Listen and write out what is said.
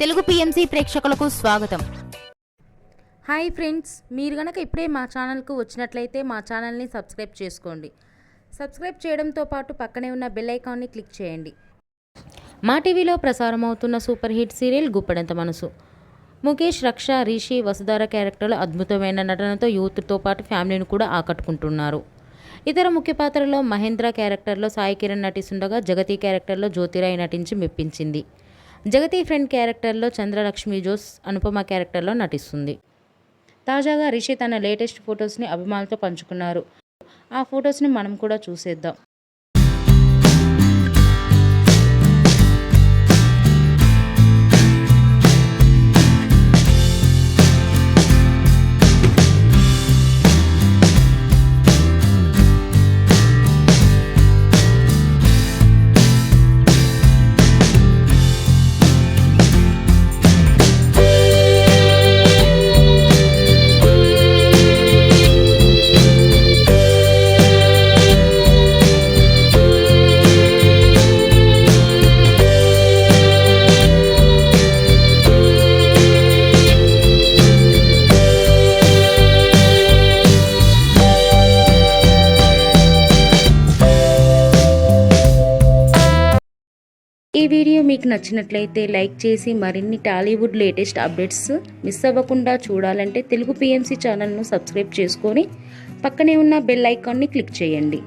Telugu PMC ప్రేక్షకులకు స్వాగతం. Hi friends, మీరు గనక ఇప్పుడే మా ఛానల్కు వచ్చినట్లయితే మా ఛానల్ని సబ్స్క్రైబ్ చేసుకోండి. సబ్స్క్రైబ్ చేయడంతో పాటు పక్కనే ఉన్న బెల్ ఐకాన్ని క్లిక్ చేయండి. మా టీవీలో ప్రసారం అవుతున్న సూపర్ హిట్ సీరియల్ గుప్పెడంత మనసు. ముఖేష్, రక్ష, రిషి, వసుధార క్యారెక్టర్లు అద్భుతమైన నటనతో యూత్తో పాటు ఫ్యామిలీని కూడా ఆకట్టుకుంటున్నారు. ఇతర ముఖ్య పాత్రలో మహేంద్ర క్యారెక్టర్లో సాయి కిరణ్ నటిస్తుండగా జగతి క్యారెక్టర్లో జ్యోతిరాయ్ నటించి మెప్పించింది. జగతి ఫ్రెండ్ క్యారెక్టర్లో చంద్రలక్ష్మి జోస్ అనుపమ క్యారెక్టర్లో నటిస్తుంది. తాజాగా రిషి తన లేటెస్ట్ ఫొటోస్ని అభిమానులతో పంచుకున్నారు. ఆ ఫొటోస్ని మనం కూడా చూసేద్దాం. ఈ వీడియో మీకు నచ్చినట్లయితే లైక్ చేసి మరిన్ని టాలీవుడ్ లేటెస్ట్ అప్డేట్స్ మిస్ అవ్వకుండా చూడాలంటే తెలుగు పిఎంసి ఛానల్ను సబ్స్క్రైబ్ చేసుకొని పక్కనే ఉన్న బెల్ ఐకాన్ని క్లిక్ చేయండి.